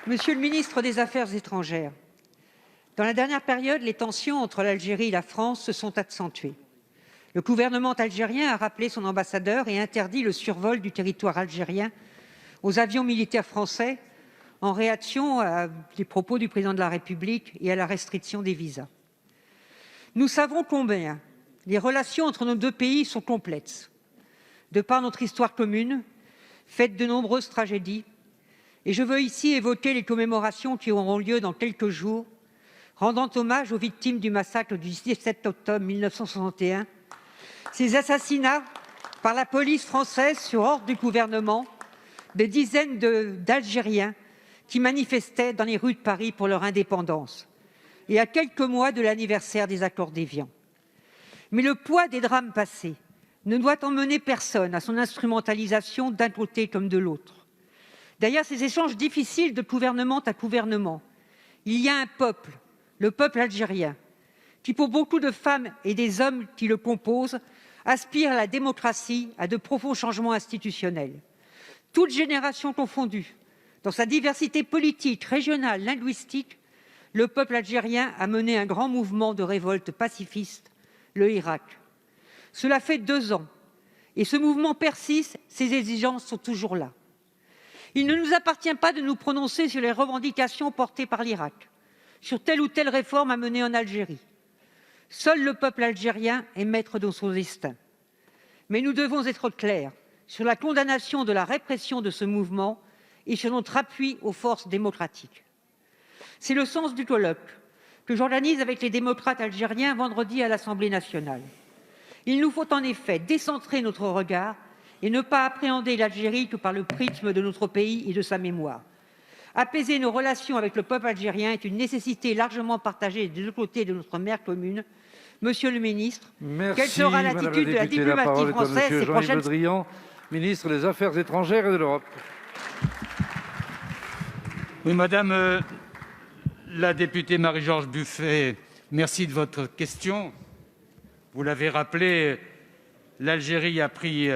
Monsieur le ministre des Affaires étrangères, dans la dernière période, les tensions entre l'Algérie et la France se sont accentuées. Le gouvernement algérien a rappelé son ambassadeur et interdit le survol du territoire algérien aux avions militaires français en réaction aux propos du Président de la République et à la restriction des visas. Nous savons combien les relations entre nos deux pays sont complexes, de par notre histoire commune, faite de nombreuses tragédies. Et je veux ici évoquer les commémorations qui auront lieu dans quelques jours, rendant hommage aux victimes du massacre du 17 octobre 1961. Ces assassinats par la police française sur ordre du gouvernement, des dizaines d'Algériens qui manifestaient dans les rues de Paris pour leur indépendance, et à quelques mois de l'anniversaire des accords d'Évian. Mais le poids des drames passés ne doit emmener personne à son instrumentalisation d'un côté comme de l'autre. Derrière ces échanges difficiles de gouvernement à gouvernement, il y a un peuple, le peuple algérien, qui, pour beaucoup de femmes et des hommes qui le composent, aspire à la démocratie, à de profonds changements institutionnels. Toutes générations confondues, dans sa diversité politique, régionale, linguistique, le peuple algérien a mené un grand mouvement de révolte pacifiste, le Hirak. Cela fait 2 ans, et ce mouvement persiste, ses exigences sont toujours là. Il ne nous appartient pas de nous prononcer sur les revendications portées par l'Irak, sur telle ou telle réforme à mener en Algérie. Seul le peuple algérien est maître de son destin. Mais nous devons être clairs sur la condamnation de la répression de ce mouvement et sur notre appui aux forces démocratiques. C'est le sens du colloque que j'organise avec les démocrates algériens vendredi à l'Assemblée nationale. Il nous faut en effet décentrer notre regard et ne pas appréhender l'Algérie que par le prisme de notre pays et de sa mémoire. Apaiser nos relations avec le peuple algérien est une nécessité largement partagée des deux côtés de notre mer commune. Monsieur le ministre, quelle sera l'attitude de la diplomatie française ces prochaines Jean-Yves Le Drian, ministre des Affaires étrangères et de l'Europe. Oui, madame la députée Marie-Georges Buffet, merci de votre question. Vous l'avez rappelé, l'Algérie a pris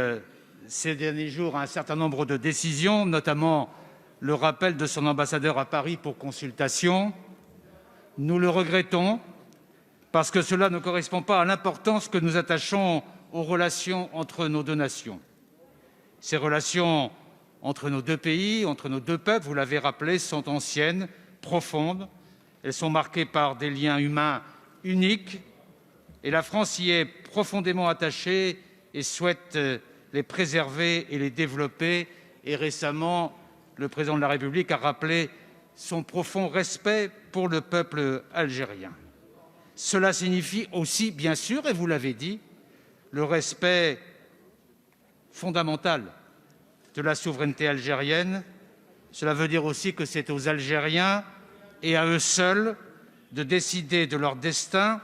ces derniers jours un certain nombre de décisions, notamment le rappel de son ambassadeur à Paris pour consultation. Nous le regrettons parce que cela ne correspond pas à l'importance que nous attachons aux relations entre nos deux nations. Ces relations entre nos deux pays, entre nos deux peuples, vous l'avez rappelé, sont anciennes, profondes. Elles sont marquées par des liens humains uniques et la France y est profondément attachée et souhaite les préserver et les développer. Et récemment, le président de la République a rappelé son profond respect pour le peuple algérien. Cela signifie aussi, bien sûr, et vous l'avez dit, le respect fondamental de la souveraineté algérienne. Cela veut dire aussi que c'est aux Algériens et à eux seuls de décider de leur destin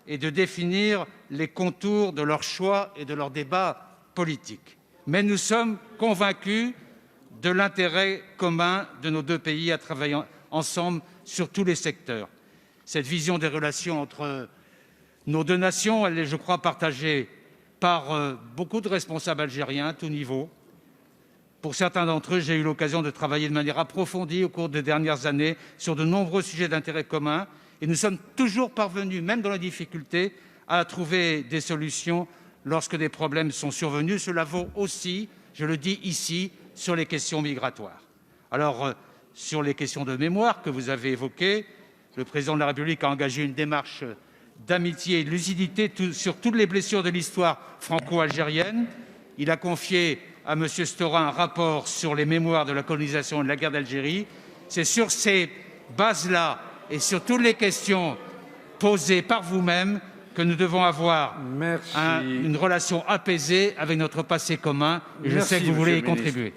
et de définir les contours de leurs choix et de leurs débats politiques. Mais nous sommes convaincus de l'intérêt commun de nos deux pays à travailler ensemble sur tous les secteurs. Cette vision des relations entre nos deux nations, elle est, je crois, partagée par beaucoup de responsables algériens à tout niveau. Pour certains d'entre eux, j'ai eu l'occasion de travailler de manière approfondie au cours des dernières années sur de nombreux sujets d'intérêt commun et nous sommes toujours parvenus, même dans la difficulté, à trouver des solutions lorsque des problèmes sont survenus. Cela vaut aussi, je le dis ici, sur les questions migratoires. Alors, sur les questions de mémoire que vous avez évoquées, le président de la République a engagé une démarche d'amitié et de lucidité sur toutes les blessures de l'histoire franco-algérienne. Il a confié à M. Stora un rapport sur les mémoires de la colonisation et de la guerre d'Algérie. C'est sur ces bases-là et sur toutes les questions posées par vous-même que nous devons avoir une relation apaisée avec notre passé commun. Et je sais que vous voulez y contribuer.